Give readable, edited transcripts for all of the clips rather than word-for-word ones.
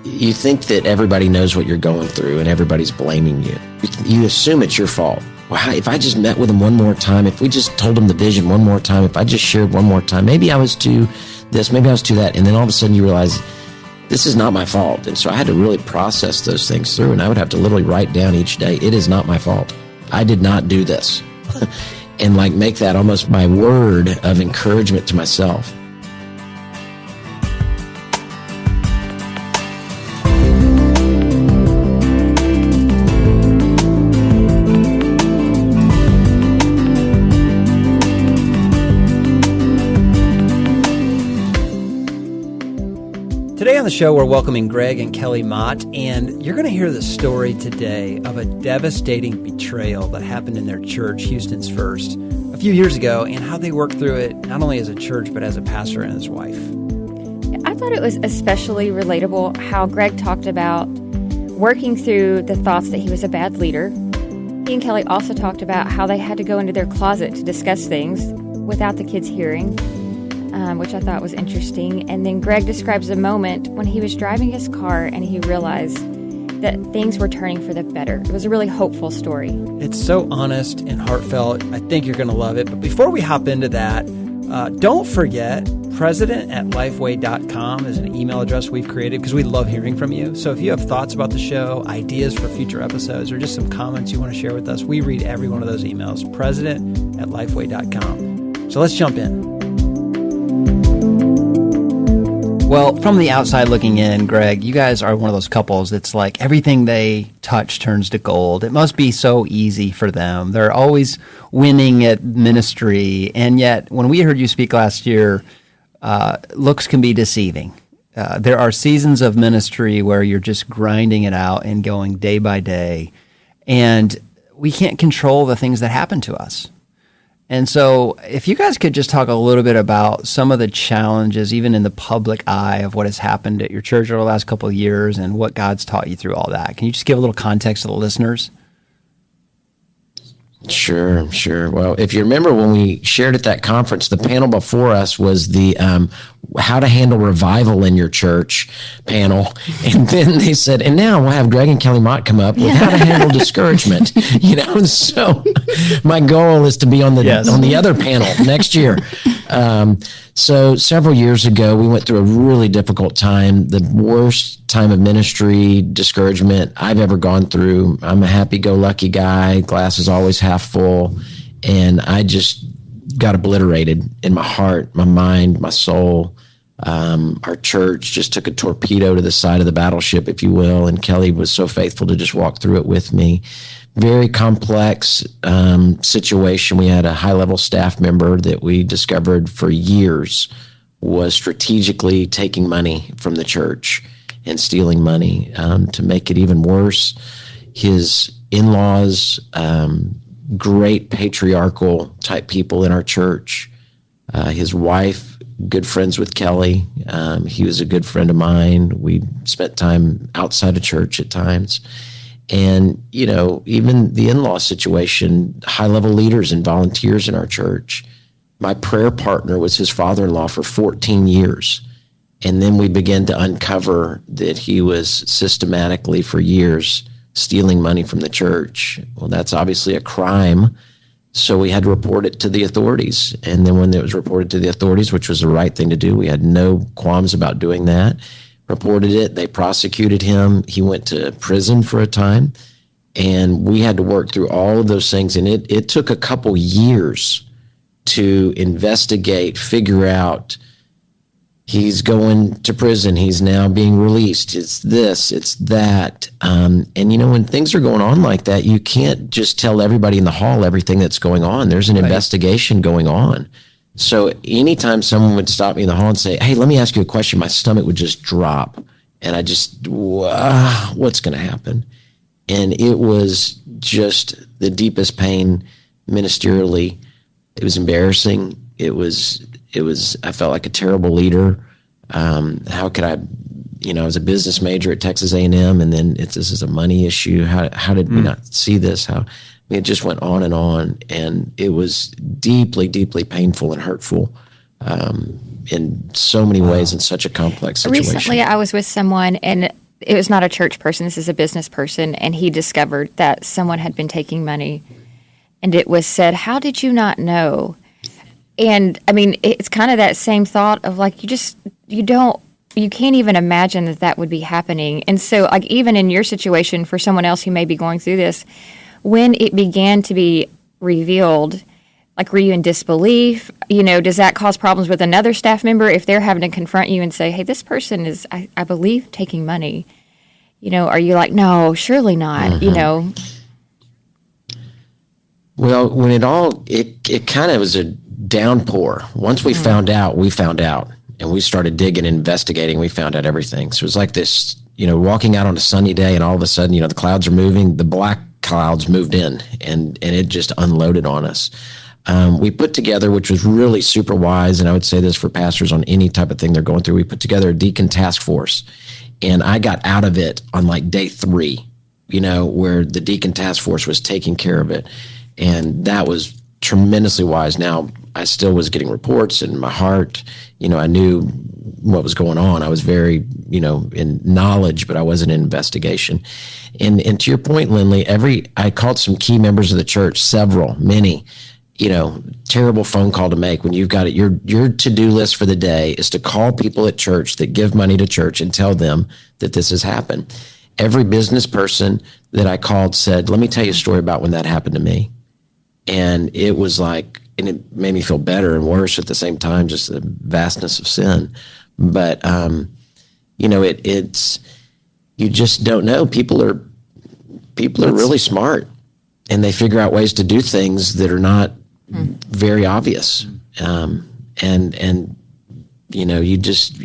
You think that everybody knows what you're going through and everybody's blaming you. You assume it's your fault. Well, if I just met with them one more time, if we just told them the vision one more time, if I just shared one more time, maybe I was too this, maybe I was too that. And then all of a sudden you realize this is not my fault. And so I had to really process those things through, and I would have to literally write down each day, it is not my fault. I did not do this. And make that almost my word of encouragement to myself. Today on the show, we're welcoming Gregg and Kelly Mott, and you're going to hear the story today of a devastating betrayal that happened in their church, Houston's First, a few years ago, and how they worked through it, not only as a church, but as a pastor and his wife. I thought it was especially relatable how Gregg talked about working through the thoughts that he was a bad leader. He and Kelly also talked about how they had to go into their closet to discuss things without the kids hearing, which I thought was interesting. And then Gregg describes a moment when he was driving his car and he realized that things were turning for the better. It was a really hopeful story. It's so honest and heartfelt. I think you're going to love it. But before we hop into that, don't forget, president@lifeway.com is an email address we've created because we love hearing from you. So if you have thoughts about the show, ideas for future episodes, or just some comments you want to share with us, we read every one of those emails, president@lifeway.com. So let's jump in. Well, from the outside looking in, Gregg, you guys are one of those couples that's like everything they touch turns to gold. It must be so easy for them. They're always winning at ministry. And yet, when we heard you speak last year, looks can be deceiving. There are seasons of ministry where you're just grinding it out and going day by day. And we can't control the things that happen to us. And so if you guys could just talk a little bit about some of the challenges, even in the public eye, of what has happened at your church over the last couple of years and what God's taught you through all that. Can you just give a little context to the listeners? Sure. Well, if you remember when we shared at that conference, the panel before us was the how to handle revival in your church panel. And then they said, and now we'll have Gregg and Kelly Mott come up with how to handle discouragement. So my goal is to be on the other panel next year. So several years ago, we went through a really difficult time, the worst time of ministry, discouragement I've ever gone through. I'm a happy-go-lucky guy, glass is always half full, and I just got obliterated in my heart, my mind, my soul. Our church just took a torpedo to the side of the battleship, if you will, and Kelly was so faithful to just walk through it with me. Very complex situation. We had a high-level staff member that we discovered for years was strategically taking money from the church and stealing money. To make it even worse, his in-laws, great patriarchal type people in our church, his wife, good friends with Kelly. He was a good friend of mine. We spent time outside of church at times. And, even the in-law situation, high-level leaders and volunteers in our church. My prayer partner was his father-in-law for 14 years. And then we began to uncover that he was systematically for years stealing money from the church. Well, that's obviously a crime. So we had to report it to the authorities. And then when it was reported to the authorities, which was the right thing to do, we had no qualms about doing that. Reported it, they prosecuted him, he went to prison for a time, and we had to work through all of those things, and it took a couple years to investigate, figure out, he's going to prison, he's now being released, it's this, it's that, and when things are going on like that, you can't just tell everybody in the hall everything that's going on. There's an investigation going on. So anytime someone would stop me in the hall and say, hey, let me ask you a question, my stomach would just drop. And I just, what's going to happen? And it was just the deepest pain ministerially. It was embarrassing. It was, I felt like a terrible leader. How could I, I was a business major at Texas A&M, and then this is a money issue. How did we not see this? It just went on, and it was deeply, deeply painful and hurtful in so many ways, in such a complex situation. Recently, I was with someone, and it was not a church person, this is a business person, and he discovered that someone had been taking money, and it was said, how did you not know? And I mean, it's kind of that same thought of like, you can't even imagine that would be happening. And so like, even in your situation, for someone else who may be going through this, when it began to be revealed, like, were you in disbelief? Does that cause problems with another staff member if they're having to confront you and say, hey, this person is, I believe, taking money? Are you like, no, surely not, Well, when it kind of was a downpour. Once we found out, and we started digging, investigating, we found out everything. So it was like this, walking out on a sunny day, and all of a sudden, the clouds are moving, the black clouds moved in, and it just unloaded on us. We put together, which was really super wise, and I would say this for pastors on any type of thing they're going through, we put together a deacon task force, and I got out of it on like day 3, where the deacon task force was taking care of it, and that was tremendously wise. Now, I still was getting reports in my heart, I knew what was going on. I was very, in knowledge, but I wasn't in investigation. And to your point, Lindley, I called some key members of the church, many, terrible phone call to make when you've got it. Your to-do list for the day is to call people at church that give money to church and tell them that this has happened. Every business person that I called said, let me tell you a story about when that happened to me. And it was like, and it made me feel better and worse at the same time, just the vastness of sin. But, it's, you just don't know. People are really smart, and they figure out ways to do things that are not very obvious. You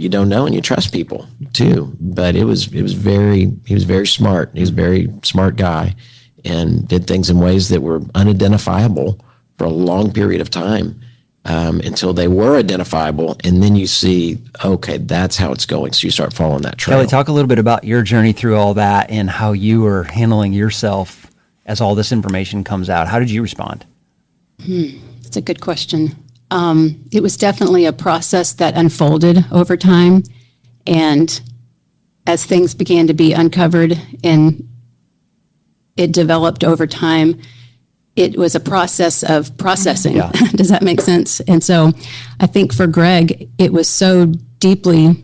don't know, and you trust people too. But he was very smart. He was a very smart guy, and did things in ways that were unidentifiable for a long period of time, until they were identifiable. And then you see, okay, that's how it's going. So you start following that trail. Kelly, talk a little bit about your journey through all that and how you were handling yourself as all this information comes out. How did you respond? That's a good question. It was definitely a process that unfolded over time. And as things began to be uncovered and it developed over time, it was a process of processing. Yeah. Does that make sense? And so I think for Gregg, it was so deeply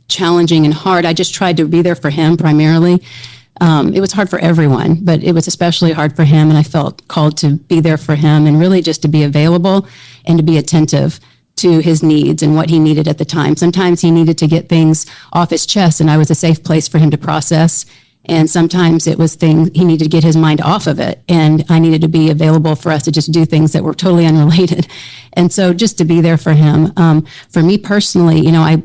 challenging and hard. I just tried to be there for him primarily. It was hard for everyone, but it was especially hard for him. And I felt called to be there for him and really just to be available and to be attentive to his needs and what he needed at the time. Sometimes he needed to get things off his chest, and I was a safe place for him to process. And sometimes it was things he needed to get his mind off of it. And I needed to be available for us to just do things that were totally unrelated. And so just to be there for him. For me personally, I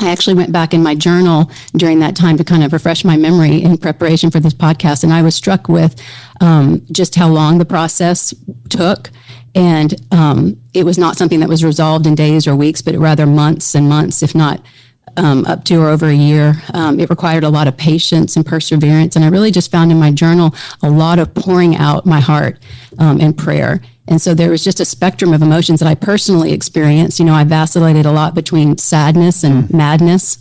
actually went back in my journal during that time to kind of refresh my memory in preparation for this podcast. And I was struck with just how long the process took. And it was not something that was resolved in days or weeks, but rather months and months, if not up to or over a year. It required a lot of patience and perseverance. And I really just found in my journal a lot of pouring out my heart and prayer. And so there was just a spectrum of emotions that I personally experienced. I vacillated a lot between sadness and madness,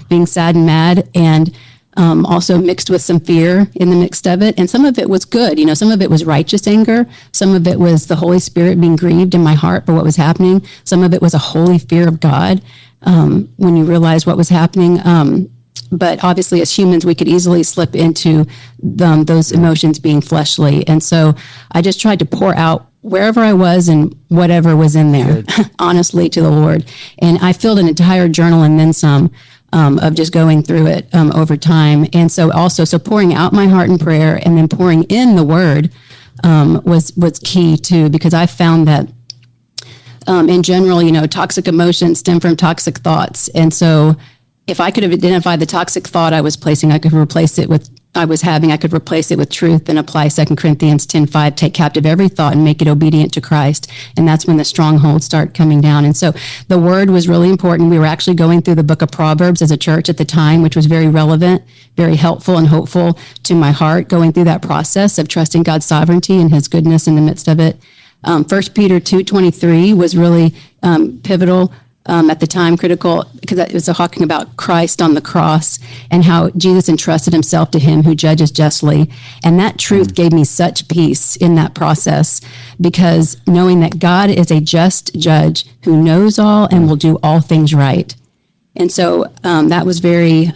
being sad and mad, and also mixed with some fear in the mix of it. And some of it was good. Some of it was righteous anger. Some of it was the Holy Spirit being grieved in my heart for what was happening. Some of it was a holy fear of God when you realize what was happening. But obviously, as humans, we could easily slip into those emotions being fleshly. And so I just tried to pour out wherever I was and whatever was in there, honestly, to the Lord. And I filled an entire journal and then some of just going through it over time. And so pouring out my heart in prayer and then pouring in the word was key too, because I found that in general, toxic emotions stem from toxic thoughts. And so if I could have identified the toxic thought I was placing, I could replace it with truth and apply 2 Corinthians 10:5, take captive every thought and make it obedient to Christ. And that's when the strongholds start coming down. And so the word was really important. We were actually going through the book of Proverbs as a church at the time, which was very relevant, very helpful and hopeful to my heart, going through that process of trusting God's sovereignty and his goodness in the midst of it. 1 Peter 2:23 was really pivotal at the time, critical, because it was talking about Christ on the cross and how Jesus entrusted himself to him who judges justly. And that truth gave me such peace in that process, because knowing that God is a just judge who knows all and will do all things right. And so that was very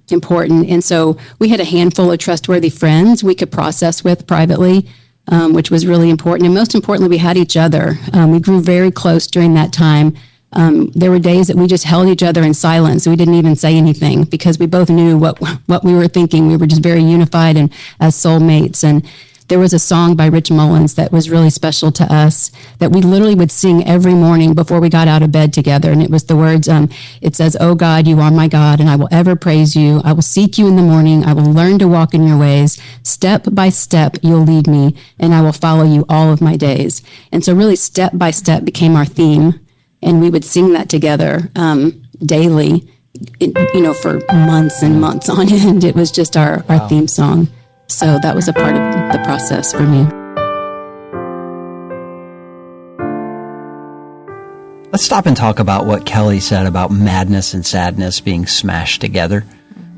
important. And so we had a handful of trustworthy friends we could process with privately, which was really important. And most importantly, we had each other. We grew very close during that time. There were days that we just held each other in silence. We didn't even say anything because we both knew what we were thinking. We were just very unified and as soulmates. And there was a song by Rich Mullins that was really special to us that we literally would sing every morning before we got out of bed together. And it was the words, it says, "Oh God, you are my God, and I will ever praise you. I will seek you in the morning. I will learn to walk in your ways. Step by step, you'll lead me, and I will follow you all of my days." And so really step by step became our theme. And we would sing that together daily, for months and months on end. It was just our theme song. So that was a part of the process for me. Let's stop and talk about what Kelly said about madness and sadness being smashed together.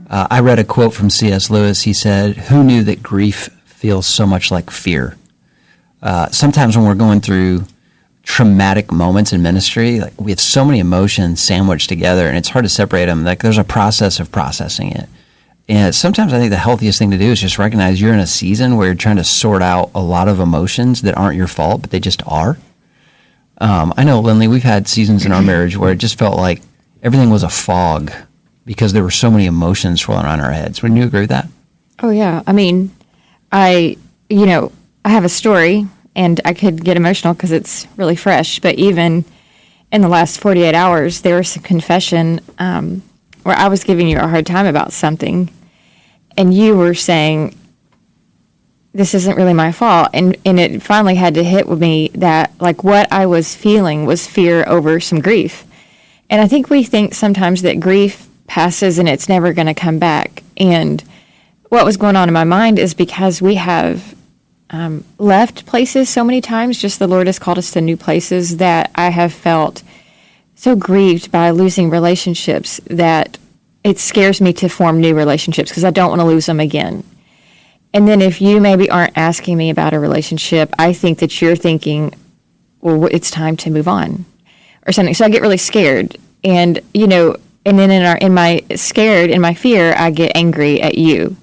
I read a quote from C.S. Lewis. He said, "Who knew that grief feels so much like fear?" Sometimes when we're going through traumatic moments in ministry, like we have so many emotions sandwiched together and it's hard to separate them. Like there's a process of processing it. And sometimes I think the healthiest thing to do is just recognize you're in a season where you're trying to sort out a lot of emotions that aren't your fault, but they just are. I know, Lindley, we've had seasons in our marriage where it just felt like everything was a fog because there were so many emotions swirling around our heads. Wouldn't you agree with that? Oh, yeah. I mean, I have a story, and I could get emotional because it's really fresh. But even in the last 48 hours, there was some confession where I was giving you a hard time about something, and you were saying, this isn't really my fault. And it finally had to hit with me that, like, what I was feeling was fear over some grief. And I think we think sometimes that grief passes and it's never going to come back. And what was going on in my mind is because we have left places so many times, just the Lord has called us to new places, that I have felt so grieved by losing relationships that it scares me to form new relationships because I don't want to lose them again. And then if you maybe aren't asking me about a relationship, I think that you're thinking, well, it's time to move on or something. So I get really scared. And, and then in my fear, I get angry at you.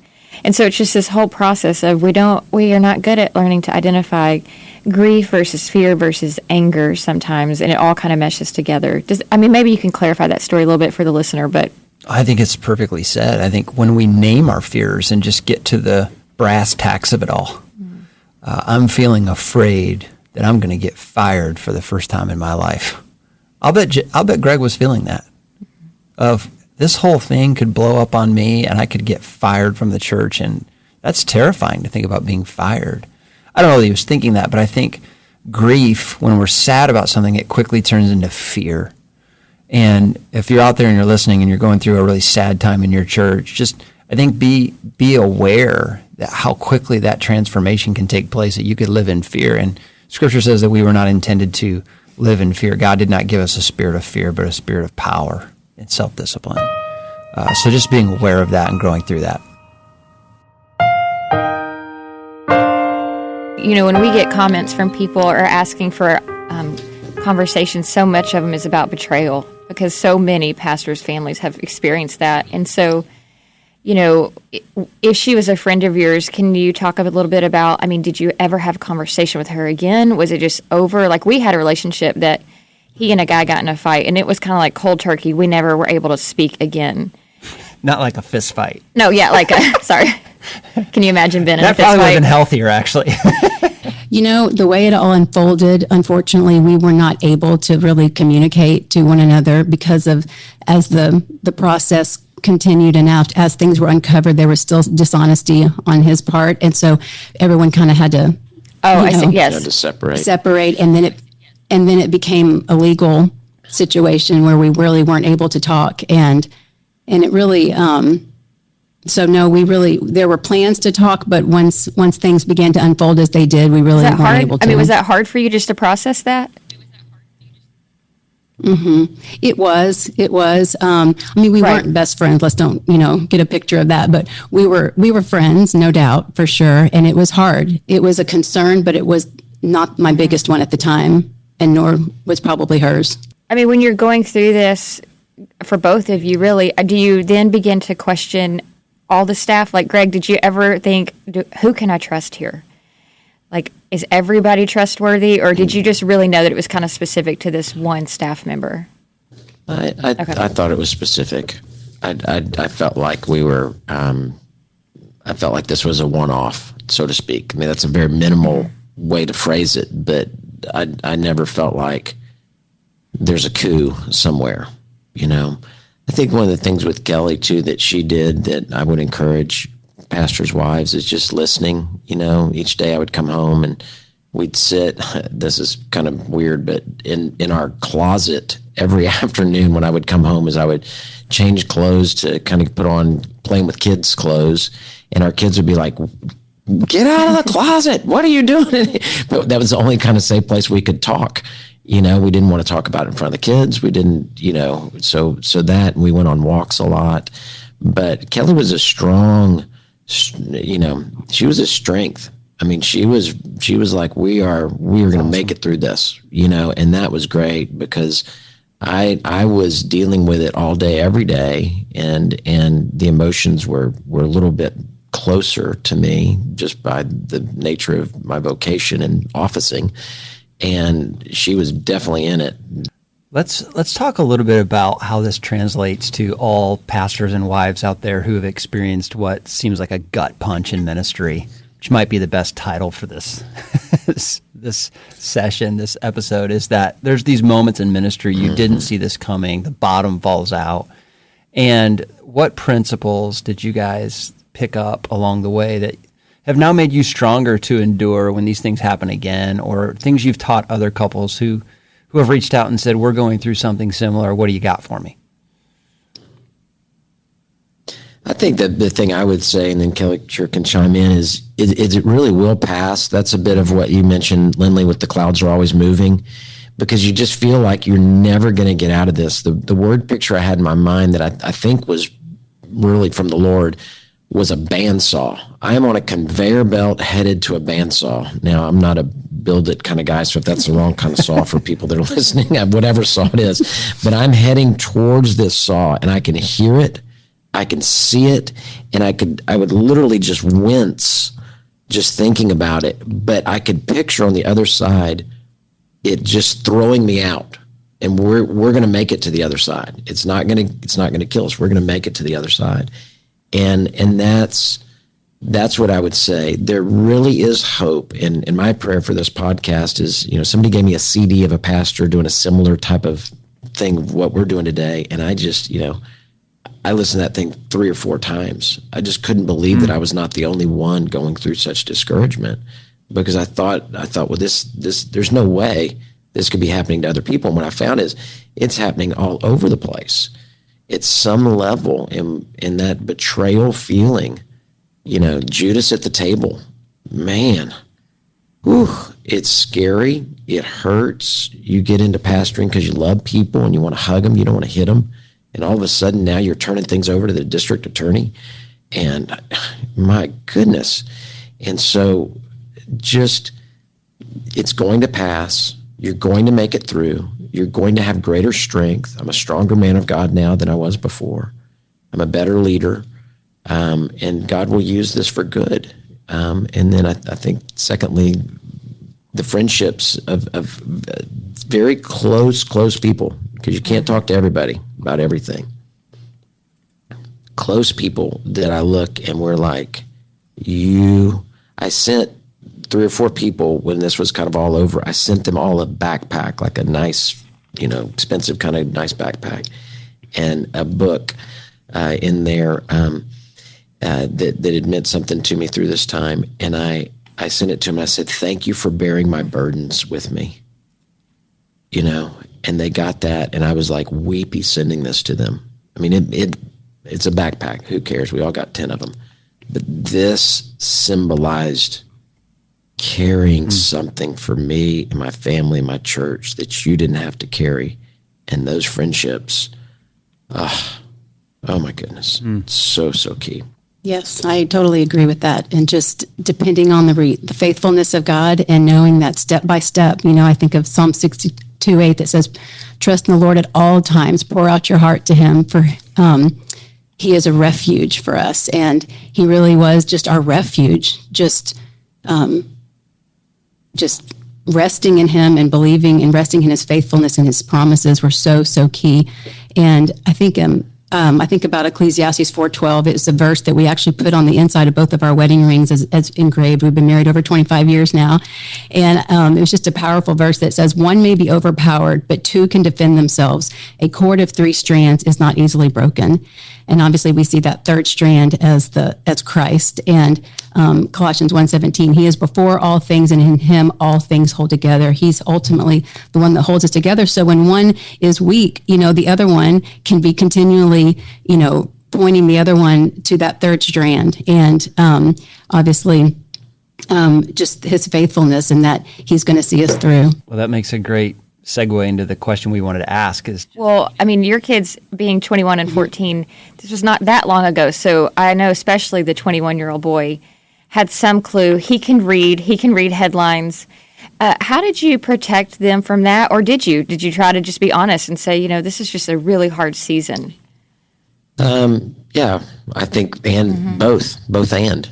And so it's just this whole process of we are not good at learning to identify grief versus fear versus anger sometimes, and it all kind of meshes together. Maybe you can clarify that story a little bit for the listener, but I think it's perfectly said. I think when we name our fears and just get to the brass tacks of it all, I'm feeling afraid that I'm going to get fired for the first time in my life. I'll bet Gregg was feeling that. Of this whole thing could blow up on me and I could get fired from the church, and that's terrifying to think about being fired. I don't know that he was thinking that, but I think grief, when we're sad about something, it quickly turns into fear. And if you're out there and you're listening and you're going through a really sad time in your church, just I think be aware that how quickly that transformation can take place, that you could live in fear. And Scripture says that we were not intended to live in fear. God did not give us a spirit of fear, but a spirit of power and self-discipline. So just being aware of that and growing through that. When we get comments from people or asking for conversations, so much of them is about betrayal because so many pastors' families have experienced that. And so, if she was a friend of yours, can you talk a little bit about, did you ever have a conversation with her again? Was it just over? Like, we had a relationship that he and a guy got in a fight, and it was kind of like cold turkey. We never were able to speak again. Not like a fist fight. No, yeah, sorry. Can you imagine being in a fist fight? That probably would have been healthier, actually. The way it all unfolded, unfortunately, we were not able to really communicate to one another because of, as the process continued and out, as things were uncovered, there was still dishonesty on his part. And so everyone kind of had to, I see, yes. Had to separate. And then it became a legal situation where we really weren't able to talk. And it really, there were plans to talk, but once things began to unfold as they did, we really weren't able to. Was that hard for you just to process that? It was. I mean, we weren't best friends. Let's don't, get a picture of that. But we were friends, no doubt, for sure. And it was hard. It was a concern, but it was not my biggest one at the time, and nor was probably hers. I mean, when you're going through this, for both of you, really, do you then begin to question all the staff? Like, Gregg, did you ever think, who can I trust here? Like, is everybody trustworthy, or did you just really know that it was kind of specific to this one staff member? I thought it was specific. I felt like we were. I felt like this was a one-off, so to speak. I mean, that's a very minimal way to phrase it, but I never felt like there's a coup somewhere. I think one of the things with Kelly too that she did that I would encourage pastors' wives is just listening. Each day I would come home and we'd sit. This is kind of weird, but in our closet every afternoon when I would come home, as I would change clothes to kind of put on playing with kids' clothes, and our kids would be like, "Get out of the closet! What are you doing?" But that was the only kind of safe place we could talk. We didn't want to talk about it in front of the kids. We didn't, so that, and we went on walks a lot. But Kelly was a strong, she was a strength. I mean, she was like, we are going to make it through this, and that was great because I was dealing with it all day, every day. And the emotions were a little bit closer to me just by the nature of my vocation and officing. And she was definitely in it. Let's talk a little bit about how this translates to all pastors and wives out there who have experienced what seems like a gut punch in ministry, which might be the best title for this this session, this episode, is that there's these moments in ministry you didn't see this coming, the bottom falls out. And what principles did you guys pick up along the way that have now made you stronger to endure when these things happen again, or things you've taught other couples who have reached out and said, we're going through something similar. What do you got for me? I think that the thing I would say, and then Kelly sure can chime in, is it really will pass. That's a bit of what you mentioned, Lindley, with the clouds are always moving, because you just feel like you're never going to get out of this. The word picture I had in my mind that I think was really from the Lord was a bandsaw. I am on a conveyor belt headed to a bandsaw. Now, I'm not a build it kind of guy, so if that's the wrong kind of saw for people that are listening, whatever saw it is, but I'm heading towards this saw, and I can hear it, I can see it, and I would literally just wince just thinking about it, but I could picture on the other side it just throwing me out, and we're going to make it to the other side. It's not going to kill us. We're going to make it to the other side. And that's what I would say. There really is hope. And my prayer for this podcast is, somebody gave me a CD of a pastor doing a similar type of thing of what we're doing today. And I just, I listened to that thing 3 or 4 times. I just couldn't believe that I was not the only one going through such discouragement, because I thought, well, this, there's no way this could be happening to other people. And what I found is it's happening all over the place. At some level in that betrayal feeling, Judas at the table, man, it's scary. It hurts. You get into pastoring because you love people and you want to hug them. You don't want to hit them. And all of a sudden now you're turning things over to the district attorney, and my goodness. And so it's going to pass. You're going to make it through. You're going to have greater strength. I'm a stronger man of God now than I was before. I'm a better leader. And God will use this for good. And then I think, secondly, the friendships of very close people, because you can't talk to everybody about everything. Close people that I look and we're like, I sent 3 or 4 people when this was kind of all over. I sent them all a backpack, like a nice, expensive kind of nice backpack, and a book in there that had meant something to me through this time. And I sent it to them. I said, thank you for bearing my burdens with me, and they got that. And I was like weepy sending this to them. I mean, it's a backpack. Who cares? We all got 10 of them. But this symbolized carrying something for me and my family and my church that you didn't have to carry. and those friendships, oh my goodness, so key. Yes, I totally agree with that. And just depending on the faithfulness of God and knowing that step by step, I think of Psalm 62:8 that says, trust in the Lord at all times, pour out your heart to him, for he is a refuge for us. And he really was just our refuge, just resting in him and believing and resting in his faithfulness and his promises were so key. And I think about Ecclesiastes 4:12. It's a verse that we actually put on the inside of both of our wedding rings as engraved. We've been married over 25 years now. And it was just a powerful verse that says, one may be overpowered, but two can defend themselves. A cord of 3 strands is not easily broken. And obviously we see that third strand as Christ. And Colossians 1:17, he is before all things, and in him all things hold together. He's ultimately the one that holds us together. So when one is weak, the other one can be continually, pointing the other one to that third strand. And obviously just his faithfulness and that he's going to see us through. Well, that makes a great segue into the question we wanted to ask is, well, I mean, your kids being 21 and 14, this was not that long ago. So I know especially the 21-year-old boy had some clue. He can read headlines. How did you protect them from that? Or did you try to just be honest and say, this is just a really hard season? Yeah, I think, and both and,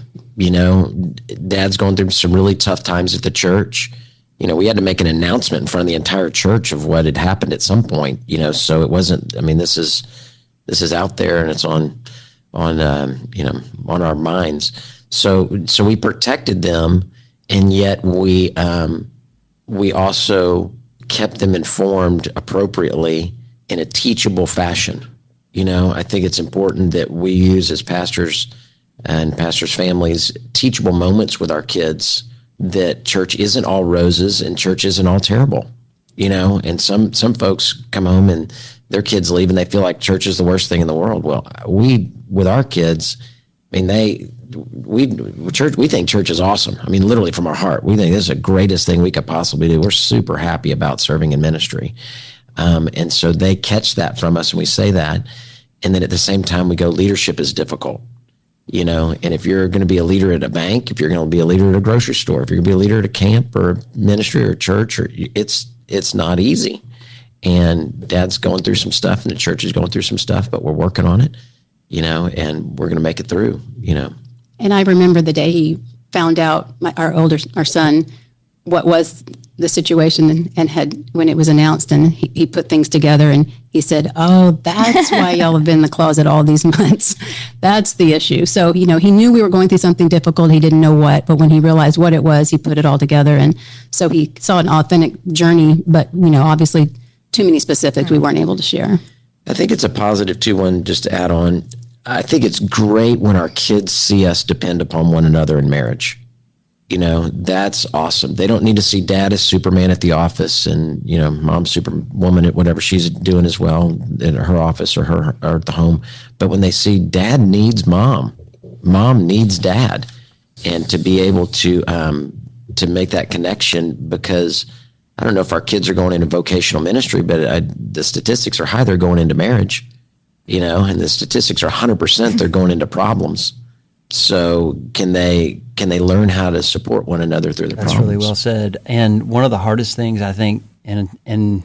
Dad's going through some really tough times at the church. We had to make an announcement in front of the entire church of what had happened at some point, so it wasn't, this is out there and it's on our minds. So we protected them, and yet we also kept them informed appropriately in a teachable fashion. I think it's important that we use as pastors and pastors' families teachable moments with our kids, that church isn't all roses and church isn't all terrible, and some folks come home and their kids leave and they feel like church is the worst thing in the world. Well, with our kids, we think church is awesome. Literally from our heart, we think this is the greatest thing we could possibly do. We're super happy about serving in ministry. And so they catch that from us and we say that. And then at the same time we go, leadership is difficult. And if you're going to be a leader at a bank, if you're going to be a leader at a grocery store, if you're going to be a leader at a camp or a ministry or a church, it's not easy. And Dad's going through some stuff and the church is going through some stuff, but we're working on it, and we're going to make it through, And I remember the day he found out, our son, what was the situation and had, when it was announced, and he put things together and he said, oh, that's why y'all have been in the closet all these months. That's the issue. So, he knew we were going through something difficult. He didn't know what, but when he realized what it was, he put it all together. And so he saw an authentic journey, but, obviously too many specifics we weren't able to share. I think it's a positive too, one just to add on. I think it's great when our kids see us depend upon one another in marriage. That's awesome. They don't need to see Dad as Superman at the office and, Mom Superwoman at whatever she's doing as well in her office or at the home. But when they see Dad needs Mom needs Dad, and to be able to make that connection, because I don't know if our kids are going into vocational ministry, but the statistics are high. They're going into marriage, and the statistics are 100%. They're going into problems. So can they learn how to support one another through the problems? That's really well said. And one of the hardest things I think in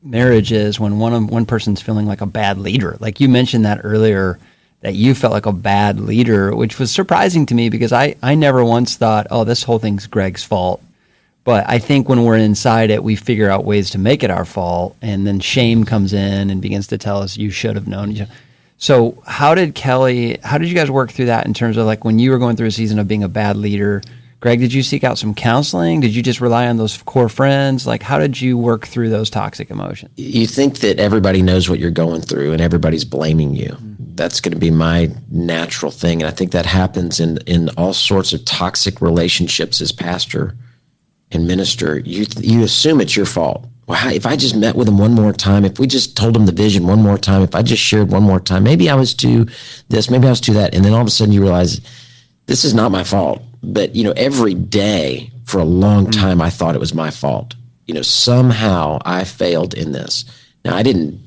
marriage is when one person's feeling like a bad leader. Like you mentioned that earlier, that you felt like a bad leader, which was surprising to me because I never once thought, oh, this whole thing's Gregg's fault. But I think when we're inside it, we figure out ways to make it our fault, and then shame comes in and begins to tell us you should have known. So how did you guys work through that in terms of like when you were going through a season of being a bad leader? Gregg, did you seek out some counseling? Did you just rely on those core friends? Like, how did you work through those toxic emotions? You think that everybody knows what you're going through and everybody's blaming you. That's going to be my natural thing. And I think that happens in all sorts of toxic relationships as pastor and minister. You assume it's your fault. Well, if I just met with him one more time, if we just told him the vision one more time, if I just shared one more time, maybe I was too this, maybe I was too that. And then all of a sudden you realize this is not my fault. But, every day for a long time, I thought it was my fault. Somehow I failed in this. Now, I didn't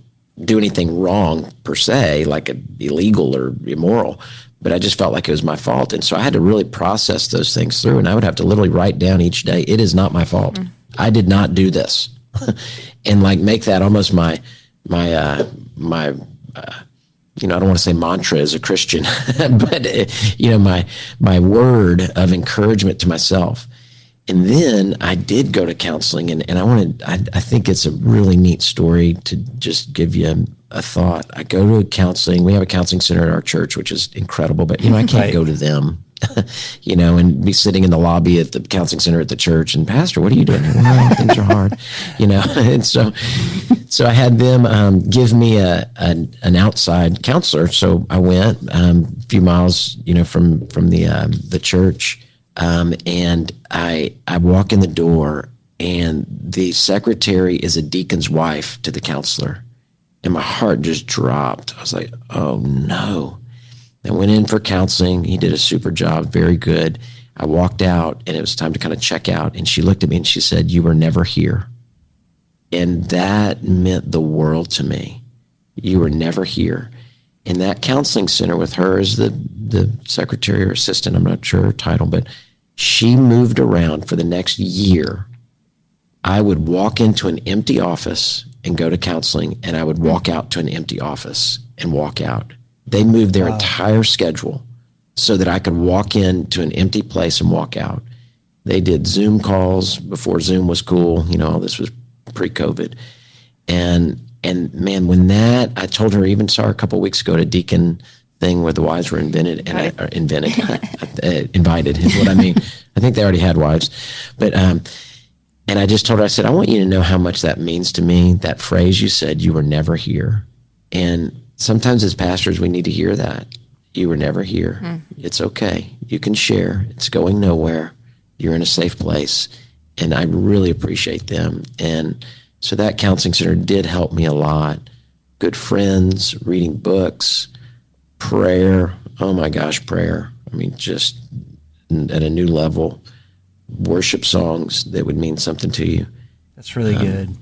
do anything wrong per se, like illegal or immoral, but I just felt like it was my fault. And so I had to really process those things through, and I would have to literally write down each day, it is not my fault. I did not do this. And like make that almost my I don't want to say mantra as a Christian, but my word of encouragement to myself. And then I did go to counseling, and I think it's a really neat story to just give you a thought. I go to counseling. We have a counseling center at our church, which is incredible, but I can't go to them, and be sitting in the lobby at the counseling center at the church and, Pastor, what are you doing? Well, things are hard, and so I had them give me an outside counselor. So I went a few miles, from the church. And I walk in the door, and the secretary is a deacon's wife to the counselor, and my heart just dropped. I was like, oh no. I went in for counseling. He did a super job, very good. I walked out, and it was time to kind of check out, and she looked at me and she said, "You were never here." And that meant the world to me. You were never here. In that counseling center with her as the secretary or assistant, I'm not sure her title, but she moved around for the next year. I would walk into an empty office and go to counseling, and I would walk out to an empty office and walk out. They moved their entire schedule so that I could walk into an empty place and walk out. They did Zoom calls before Zoom was cool. All this was pre-COVID. And man, when I told her, even saw her a couple of weeks ago at a deacon thing where the wives were invited is what I mean. I think they already had wives. But, and I just told her, I said, I want you to know how much that means to me, that phrase you said, you were never here. And sometimes as pastors, we need to hear that. You were never here. It's okay. You can share. It's going nowhere. You're in a safe place. And I really appreciate them. And so that counseling center did help me a lot. Good friends, reading books, prayer. Oh my gosh, prayer. I mean, just at a new level. Worship songs that would mean something to you. That's really good.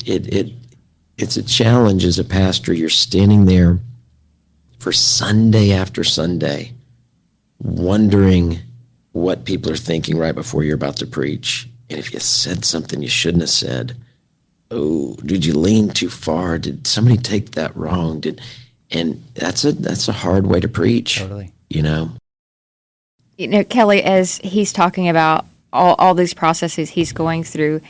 It's a challenge as a pastor. You're standing there for Sunday after Sunday, wondering what people are thinking right before you're about to preach. And if you said something you shouldn't have said, oh, did you lean too far? Did somebody take that wrong? And that's a hard way to preach. Totally. Kelly, as he's talking about all these processes he's going through,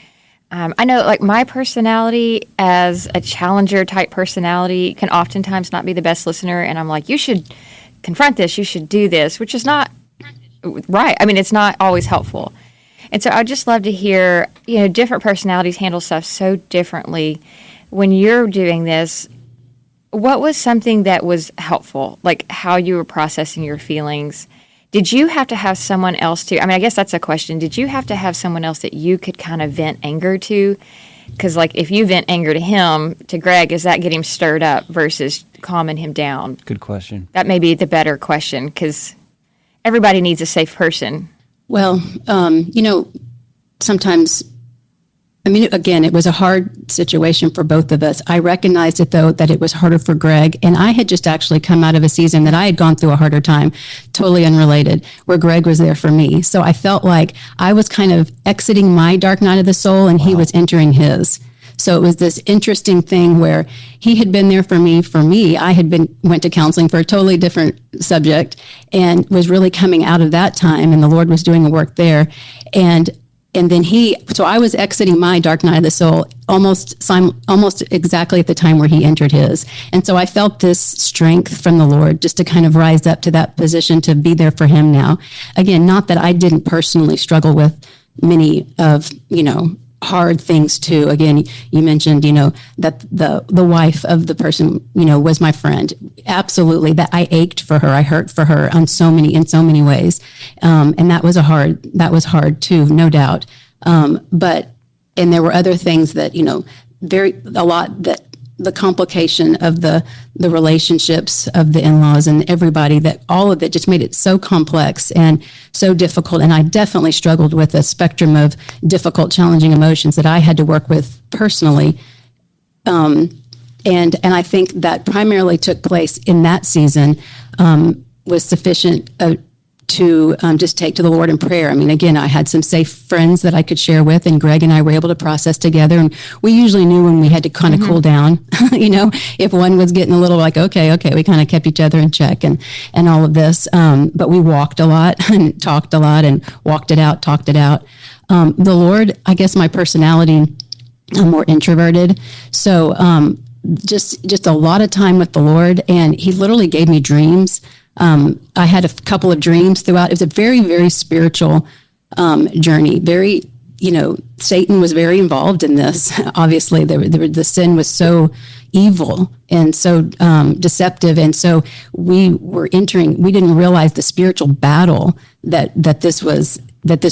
I know, like, my personality as a challenger type personality can oftentimes not be the best listener. And I'm like, you should confront this. You should do this, which is not right. I mean, it's not always helpful. And so I'd just love to hear, different personalities handle stuff so differently. When you're doing this, what was something that was helpful, like how you were processing your feelings? Did you have to have someone else I guess that's a question. Did you have to have someone else that you could kind of vent anger to? Because, like, if you vent anger to him, to Gregg, does that get him stirred up versus calming him down? Good question. That may be the better question, because everybody needs a safe person. Well, sometimes, again, it was a hard situation for both of us. I recognized it, though, that it was harder for Gregg. And I had just actually come out of a season that I had gone through a harder time, totally unrelated, where Gregg was there for me. So I felt like I was kind of exiting my dark night of the soul, and he was entering his. So it was this interesting thing where he had been there for me. I had went to counseling for a totally different subject and was really coming out of that time, and the Lord was doing a work there. And then so I was exiting my dark night of the soul almost exactly at the time where he entered his. And so I felt this strength from the Lord just to kind of rise up to that position to be there for him now. Again, not that I didn't personally struggle with many of, hard things too. Again, you mentioned, that the wife of the person, was my friend. Absolutely. That I ached for her. I hurt for her in so many ways. And that was hard too, no doubt. And there were other things that, a lot that the complication of the relationships of the in-laws and everybody, that all of it just made it so complex and so difficult. And I definitely struggled with a spectrum of difficult, challenging emotions that I had to work with personally And I think that primarily took place in that season, was sufficient to just take to the Lord in prayer. I mean, again, I had some safe friends that I could share with, and Greg and I were able to process together. And we usually knew when we had to kind of cool down, if one was getting a little like, okay, we kind of kept each other in check and all of this. But we walked a lot and talked a lot and walked it out, talked it out. The Lord, I guess my personality, I'm more introverted. So just a lot of time with the Lord, and he literally gave me dreams. I had a couple of dreams throughout. It was a very, very spiritual journey. Very, Satan was very involved in this. Obviously, the sin was so evil and so deceptive, and so we didn't realize the spiritual battle that this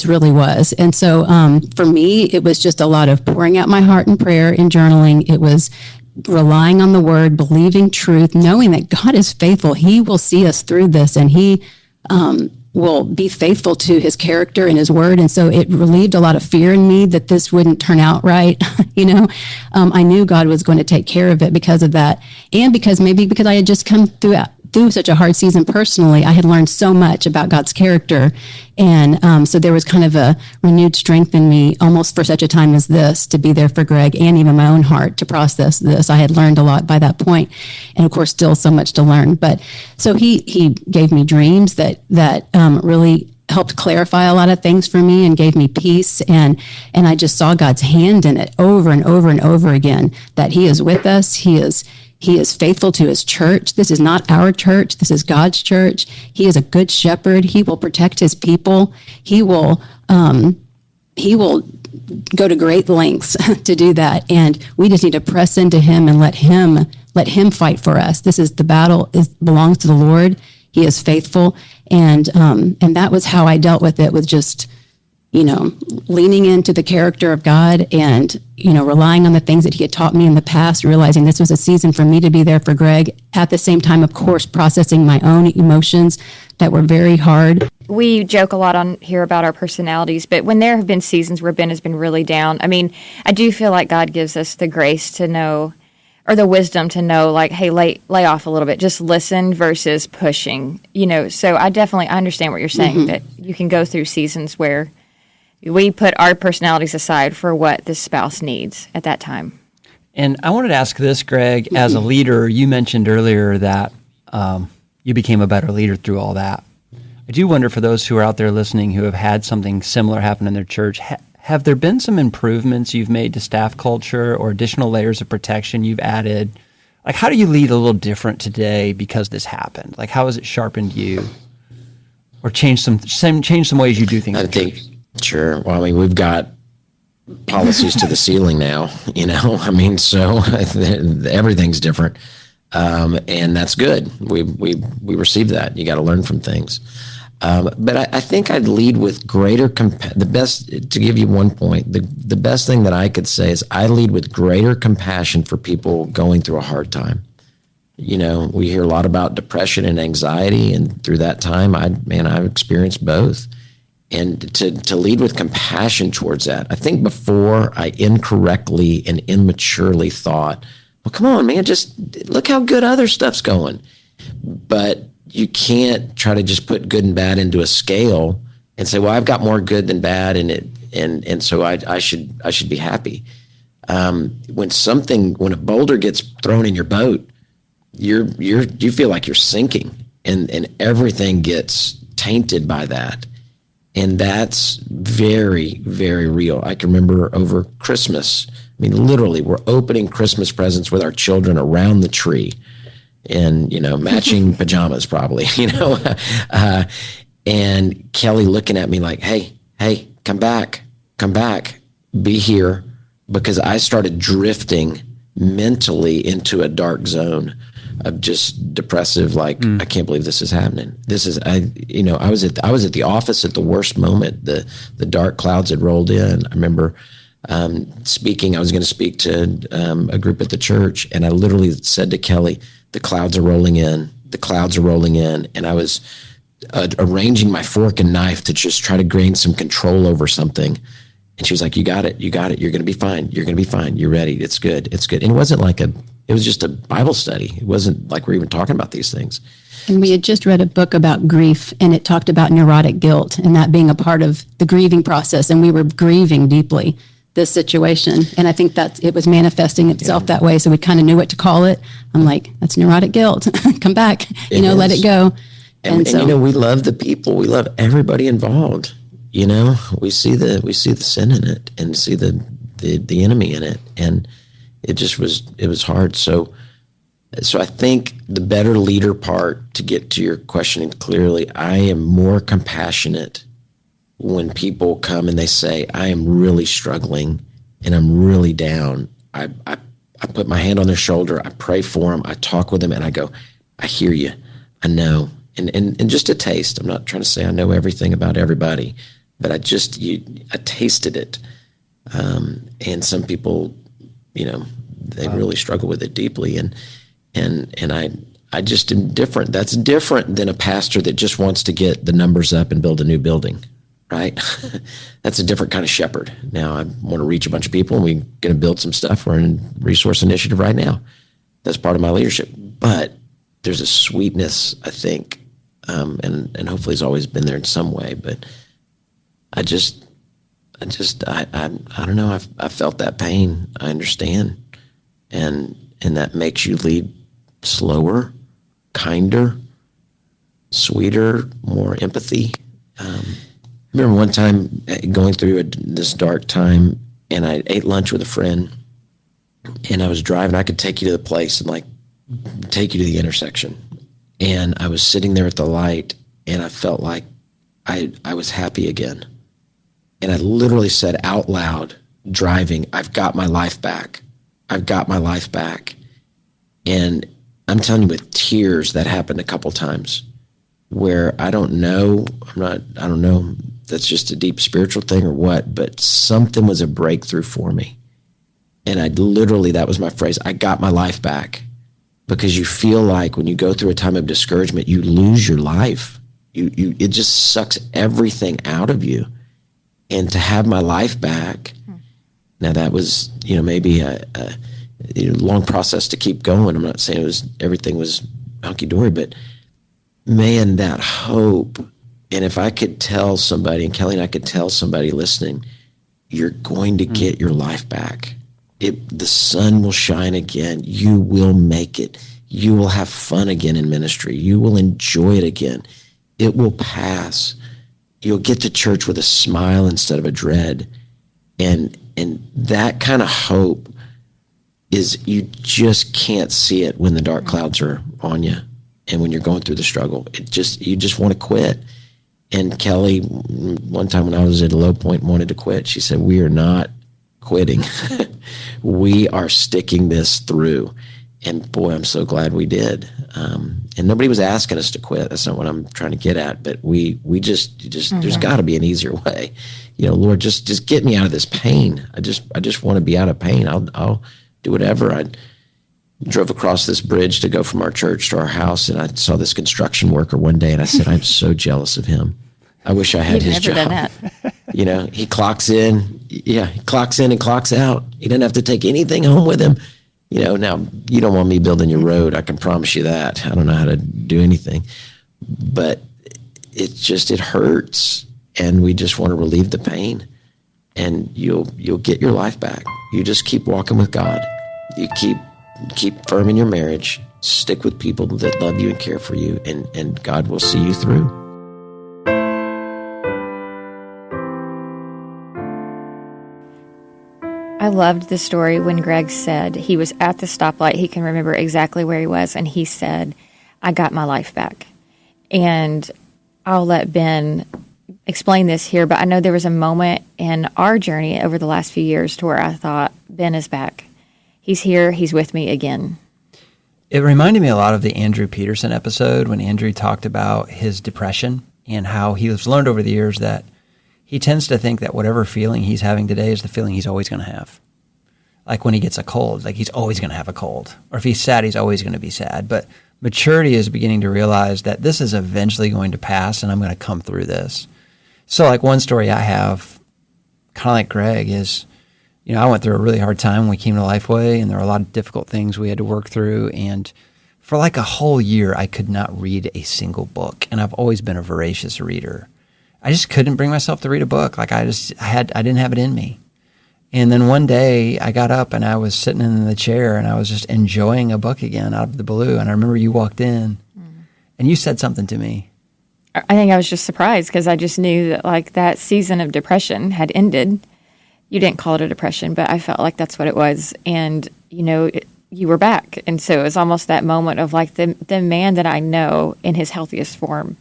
really was. And so for me, it was just a lot of pouring out my heart in prayer and journaling. It was relying on the word, believing truth, knowing that God is faithful. He will see us through this, and he will be faithful to his character and his word. And so it relieved a lot of fear in me that this wouldn't turn out right. I knew God was going to take care of it because of that. And because I had just come through such a hard season personally, I had learned so much about God's character. And so there was kind of a renewed strength in me almost for such a time as this to be there for Greg and even my own heart to process this. I had learned a lot by that point, and of course, still so much to learn. But so he gave me dreams that really helped clarify a lot of things for me and gave me peace. And I just saw God's hand in it over and over and over again, that he is with us. He is faithful to his church. This is not our church. This is God's church. He is a good shepherd. He will protect his people. He will go to great lengths to do that. And we just need to press into him and let him fight for us. The battle belongs to the Lord. He is faithful. And that was how I dealt with it, with just, leaning into the character of God and, relying on the things that he had taught me in the past, realizing this was a season for me to be there for Greg. At the same time, of course, processing my own emotions that were very hard. We joke a lot on here about our personalities, but when there have been seasons where Ben has been really down, I do feel like God gives us the grace to know, or the wisdom to know, like, hey, lay off a little bit, just listen versus pushing, So I understand what you're saying, that you can go through seasons where we put our personalities aside for what the spouse needs at that time. And I wanted to ask this, Greg, as a leader, you mentioned earlier that you became a better leader through all that. I do wonder, for those who are out there listening who have had something similar happen in their church, have there been some improvements you've made to staff culture or additional layers of protection you've added? Like, how do you lead a little different today because this happened? Like, how has it sharpened you or changed some ways you do things? I think, sure. Well, we've got policies to the ceiling now, so everything's different. And that's good. We receive that. You got to learn from things. But I think I'd lead with greater to give you one point, the best thing that I could say is I lead with greater compassion for people going through a hard time. We hear a lot about depression and anxiety, and through that time, I've experienced both. And to lead with compassion towards that. I think before I incorrectly and immaturely thought, well, come on, man, just look how good other stuff's going. But you can't try to just put good and bad into a scale and say, well, I've got more good than bad in it, and so I should be happy. When a boulder gets thrown in your boat, you feel like you're sinking, and everything gets tainted by that. And that's very, very real. I can remember over Christmas, literally, we're opening Christmas presents with our children around the tree in, matching pajamas probably, and Kelly looking at me like, hey, come back, be here, because I started drifting mentally into a dark zone of just depressive, like, I can't believe this is happening. I was at the office at the worst moment. The dark clouds had rolled in. I remember speaking. I was going to speak to a group at the church, and I literally said to Kelly, the clouds are rolling in. The clouds are rolling in. And I was arranging my fork and knife to just try to gain some control over something. And she was like, you got it. You're going to be fine. You're going to be fine. You're ready. It's good. It's good. And it wasn't like it was just a Bible study. It wasn't like we're even talking about these things. And we had just read a book about grief, and it talked about neurotic guilt and that being a part of the grieving process. And we were grieving deeply this situation. And I think that it was manifesting itself that way. So we kind of knew what to call it. I'm like, that's neurotic guilt. Come back, let it go. And we love the people. We love everybody involved. We see the sin in it and see the enemy in it. And it was hard. So I think the better leader part, to get to your question clearly, I am more compassionate when people come and they say, I am really struggling and I'm really down. I put my hand on their shoulder. I pray for them. I talk with them and I go, I hear you. I know. And just a taste. I'm not trying to say I know everything about everybody, but I tasted it. And some people, they really struggle with it deeply. And I just am different. That's different than a pastor that just wants to get the numbers up and build a new building, right? That's a different kind of shepherd. Now I want to reach a bunch of people and we're going to build some stuff. We're in resource initiative right now. That's part of my leadership. But there's a sweetness, I think, and hopefully it's always been there in some way. But I don't know. I felt that pain. I understand. And that makes you lead slower, kinder, sweeter, more empathy. I remember one time going through this dark time, and I ate lunch with a friend, and I was driving. I could take you to the place and take you to the intersection. And I was sitting there at the light, and I felt like I was happy again. And I literally said out loud, driving, I've got my life back. I've got my life back. And I'm telling you, with tears, that happened a couple times where I don't know, that's just a deep spiritual thing or what, but something was a breakthrough for me. And that was my phrase, I got my life back. Because you feel like when you go through a time of discouragement, you lose your life. It just sucks everything out of you. And to have my life back, now that was, maybe a long process to keep going. I'm not saying everything was hunky-dory, but man, that hope. And if I could tell somebody, and Kelly and I could tell somebody listening, you're going to get your life back. The sun will shine again. You will make it. You will have fun again in ministry. You will enjoy it again. It will pass. You'll get to church with a smile instead of a dread. And that kind of hope is, you just can't see it when the dark clouds are on you and when you're going through the struggle. You just want to quit. And Kelly, one time when I was at a low point and wanted to quit, she said, we are not quitting. We are sticking this through. And boy, I'm so glad we did. And nobody was asking us to quit. That's not what I'm trying to get at. But we just there's got to be an easier way. Lord, just get me out of this pain. I just want to be out of pain. I'll do whatever. I drove across this bridge to go from our church to our house, and I saw this construction worker one day, and I said, I'm so jealous of him. I wish I had his job. You've never done that. He clocks in. Yeah, he clocks in and clocks out. He doesn't have to take anything home with him. Now you don't want me building your road. I can promise you that. I don't know how to do anything, but it hurts, and we just want to relieve the pain. And you'll get your life back. You just keep walking with God. You keep firm in your marriage. Stick with people that love you and care for you, and God will see you through. I loved the story when Gregg said he was at the stoplight. He can remember exactly where he was, and he said, I got my life back. And I'll let Ben explain this here, but I know there was a moment in our journey over the last few years to where I thought, Ben is back. He's here. He's with me again. It reminded me a lot of the Andrew Peterson episode when Andrew talked about his depression and how he has learned over the years that he tends to think that whatever feeling he's having today is the feeling he's always going to have. Like when he gets a cold, like he's always going to have a cold. Or if he's sad, he's always going to be sad. But maturity is beginning to realize that this is eventually going to pass and I'm going to come through this. So like one story I have kind of like Gregg, is, I went through a really hard time when we came to Lifeway, and there were a lot of difficult things we had to work through. And for like a whole year, I could not read a single book. And I've always been a voracious reader. I just couldn't bring myself to read a book. Like I didn't have it in me. And then one day I got up and I was sitting in the chair and I was just enjoying a book again out of the blue. And I remember you walked in and you said something to me. I think I was just surprised because I just knew that like that season of depression had ended. You didn't call it a depression, but I felt like that's what it was. And, you were back. And so it was almost that moment of like the man that I know in his healthiest form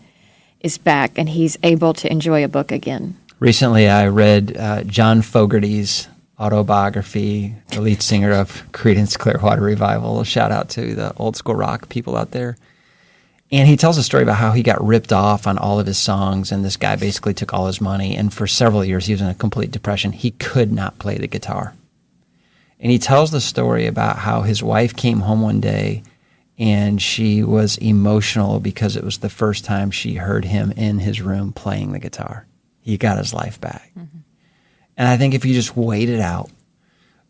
is back and he's able to enjoy a book again. Recently, I read John Fogerty's autobiography, the lead singer of Creedence Clearwater Revival. A shout out to the old school rock people out there. And he tells a story about how he got ripped off on all of his songs, and this guy basically took all his money. And for several years, he was in a complete depression. He could not play the guitar. And he tells the story about how his wife came home one day and she was emotional because it was the first time she heard him in his room playing the guitar. He got his life back. Mm-hmm. And I think if you just wait it out,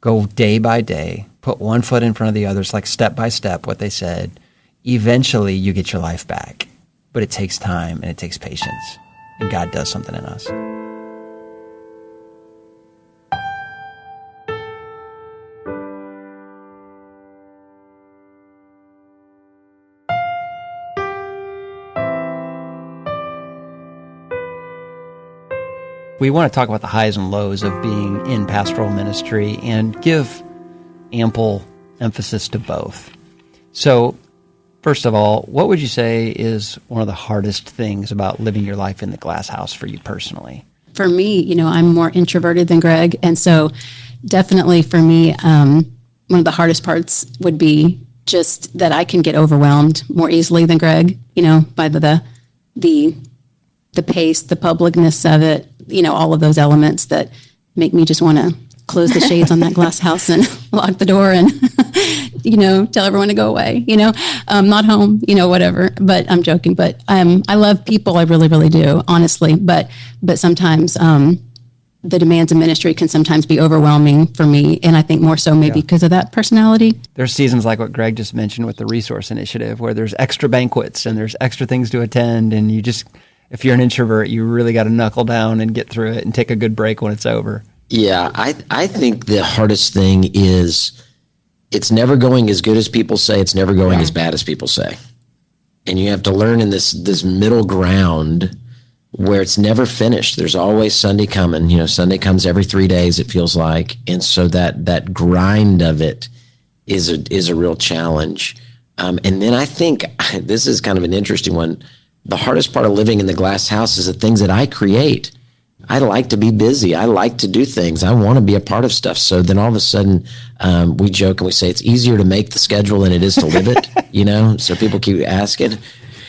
go day by day, put one foot in front of the other, it's like step by step, what they said, eventually you get your life back. But it takes time and it takes patience. And God does something in us. We want to talk about the highs and lows of being in pastoral ministry and give ample emphasis to both. So, first of all, what would you say is one of the hardest things about living your life in the glass house for you personally? For me, I'm more introverted than Gregg. And so definitely for me, one of the hardest parts would be just that I can get overwhelmed more easily than Gregg, by the pace, the publicness of it, all of those elements that make me just want to close the shades on that glass house and lock the door and, tell everyone to go away, not home, whatever. But I'm joking. But I love people. I really, really do, honestly. But sometimes the demands of ministry can sometimes be overwhelming for me. And I think more so maybe because of that personality. There's seasons like what Gregg just mentioned with the Resource Initiative where there's extra banquets and there's extra things to attend. And you just, if you're an introvert, you really got to knuckle down and get through it and take a good break when it's over. Yeah, I think the hardest thing is it's never going as good as people say. It's never going as bad as people say. And you have to learn in this middle ground where it's never finished. There's always Sunday coming. Sunday comes every 3 days, it feels like. And so that grind of it is a real challenge. And then I think this is kind of an interesting one. The hardest part of living in the glass house is the things that I create. I like to be busy. I like to do things. I want to be a part of stuff. So then all of a sudden, we joke and we say it's easier to make the schedule than it is to live it, So people keep asking,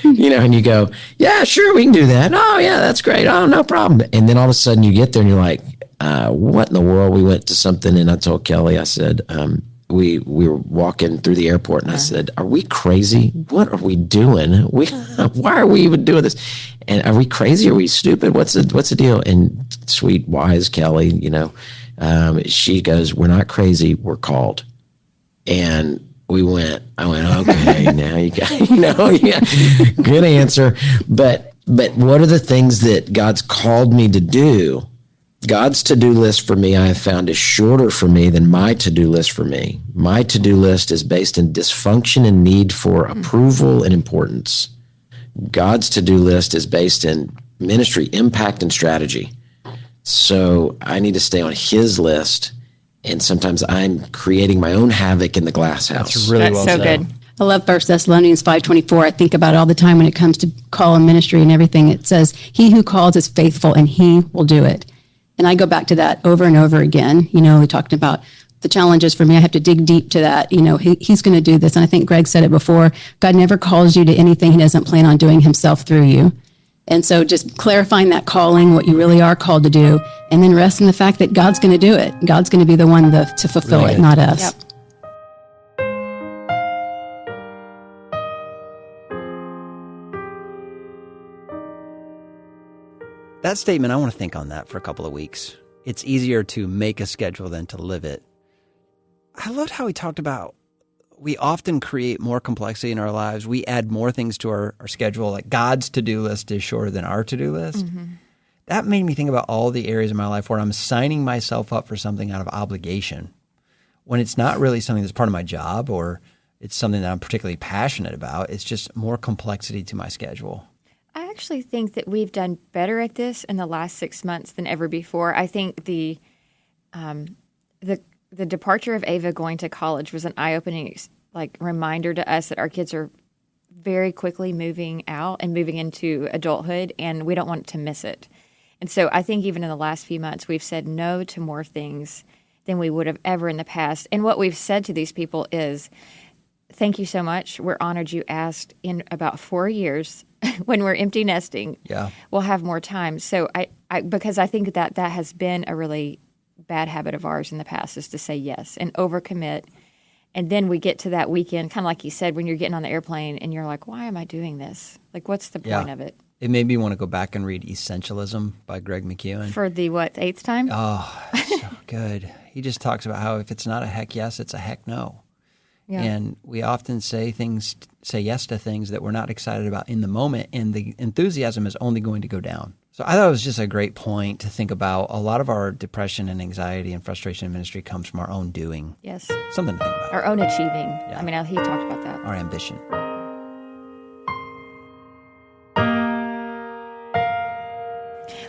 and you go, yeah, sure, we can do that. Oh, yeah, that's great. Oh, no problem. And then all of a sudden you get there and you're like, what in the world? We went to something and I told Kelly, I said, we were walking through the airport and I said, are we crazy? What are we doing? Why are we even doing this? And are we crazy? Are we stupid? What's the deal? And sweet, wise Kelly, she goes, we're not crazy. We're called. And I went, okay, now you got, yeah, good answer. But what are the things that God's called me to do? God's to-do list for me, I have found, is shorter for me than my to-do list for me. My to-do list is based in dysfunction and need for approval and importance. God's to-do list is based in ministry, impact, and strategy. So I need to stay on his list, and sometimes I'm creating my own havoc in the glass house. That's really well so said. good. I love 1 Thessalonians 5:24. I think about it all the time when it comes to call and ministry and everything. It says, he who calls is faithful and he will do it. And I go back to that over and over again. We talked about the challenges for me. I have to dig deep to that. He's going to do this. And I think Gregg said it before. God never calls you to anything he doesn't plan on doing himself through you. And so just clarifying that calling, what you really are called to do, and then rest in the fact that God's going to do it. God's going to be the one to fulfill it, not us. Yep. That statement, I want to think on that for a couple of weeks. it's easier to make a schedule than to live it. I loved how he talked about we often create more complexity in our lives. We add more things to our schedule, like God's to-do list is shorter than our to-do list. That made me think about all the areas in my life where I'm signing myself up for something out of obligation when it's not really something that's part of my job or it's something that I'm particularly passionate about. It's just more complexity to my schedule. I actually think that we've done better at this in the last 6 months than ever before. I think the departure of Ava going to college was an eye-opening reminder to us that our kids are very quickly moving out and moving into adulthood, and we don't want to miss it. And so I think even in the last few months, we've said no to more things than we would have ever in the past. And what we've said to these people is, thank you so much. We're honored you asked. In about 4 years, when we're empty nesting, we'll have more time. So because I think that has been a really bad habit of ours in the past, is to say yes and overcommit. And then we get to that weekend, kind of like you said, when you're getting on the airplane and you're like, why am I doing this? Like, what's the point of it? It made me want to go back and read Essentialism by Gregg McKeown. For the, 8th time? Oh, so good. He just talks about how if it's not a heck yes, it's a heck no. Yeah. And we often say yes to things that we're not excited about in the moment, and the enthusiasm is only going to go down. So I thought it was just a great point to think about. A lot of our depression and anxiety and frustration in ministry comes from our own doing. Yes. Something to think about. Our own achieving. Yeah. I mean, he talked about that. Our ambition.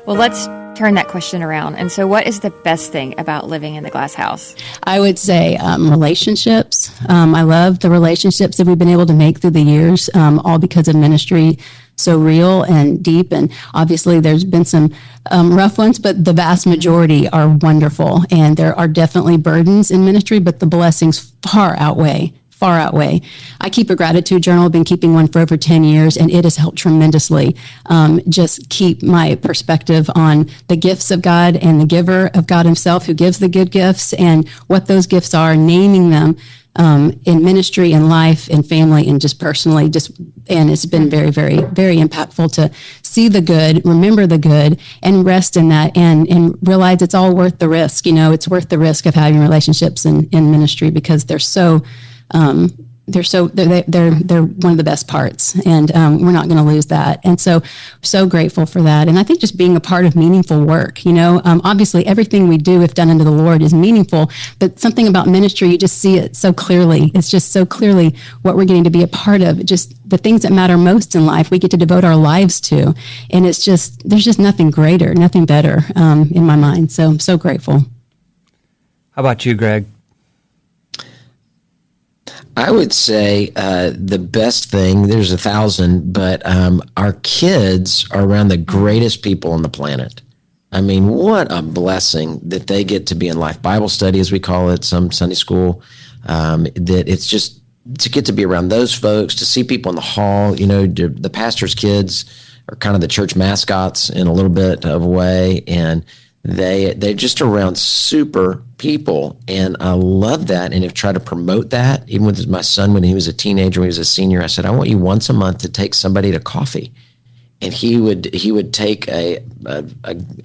Well, let's turn that question around. And so what is the best thing about living in the glass house? I would say relationships. I love the relationships that we've been able to make through the years, all because of ministry so real and deep. And obviously there's been some rough ones, but the vast majority are wonderful. And there are definitely burdens in ministry, but the blessings far outweigh. I keep a gratitude journal. I've been keeping one for over 10 years, and it has helped tremendously just keep my perspective on the gifts of God and the giver of God himself, who gives the good gifts, and what those gifts are, naming them in ministry and life and family and just personally. And it's been very, very, very impactful to see the good, remember the good, and rest in that, and realize it's all worth the risk. It's worth the risk of having relationships in ministry, because they're one of the best parts, and we're not going to lose that. And so grateful for that. And I think just being a part of meaningful work, obviously everything we do, if done unto the Lord, is meaningful, but something about ministry, you just see it so clearly. It's just so clearly what we're getting to be a part of. Just the things that matter most in life, we get to devote our lives to. And there's just nothing greater, nothing better in my mind. So I'm so grateful. How about you, Gregg? I would say the best thing, there's 1,000, but our kids are around the greatest people on the planet. I mean, what a blessing that they get to be in life Bible study, as we call it, some Sunday school, that it's just to get to be around those folks, to see people in the hall. The pastor's kids are kind of the church mascots in a little bit of a way, and they're just around super people, and I love that, and have tried to promote that. Even with my son, when he was a teenager, when he was a senior, I said, I want you once a month to take somebody to coffee. And he would take a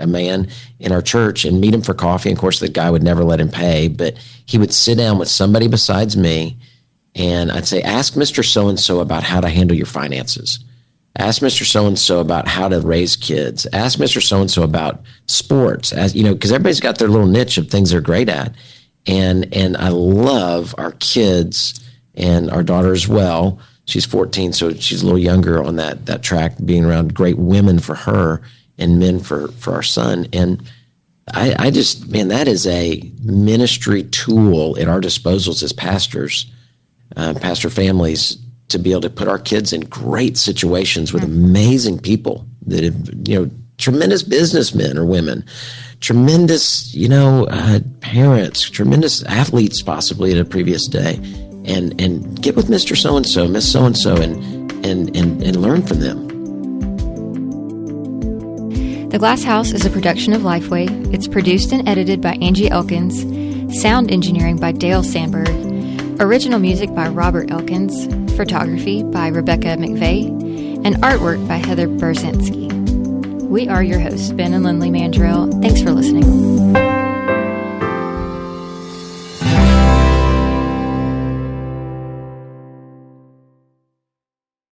man in our church and meet him for coffee. And of course, the guy would never let him pay, but he would sit down with somebody besides me, and I'd say, ask Mr. So-and-so about how to handle your finances. Ask Mr. So-and-so about how to raise kids. Ask Mr. So-and-so about sports, because everybody's got their little niche of things they're great at. And I love our kids and our daughter as well. She's 14, so she's a little younger on that track, being around great women for her and men for our son. And I just, man, that is a ministry tool at our disposals as pastors, pastor families, to be able to put our kids in great situations with amazing people that have, tremendous businessmen or women, tremendous, parents, tremendous athletes possibly in a previous day, and get with Mr. So-and-so, Miss So-and-so, and learn from them. The Glass House is a production of Lifeway. It's produced and edited by Angie Elkins, sound engineering by Dale Sandberg, original music by Robert Elkins, photography by Rebecca McVeigh, and artwork by Heather Berzinski. We are your hosts, Ben and Lindley Mandrill. Thanks for listening.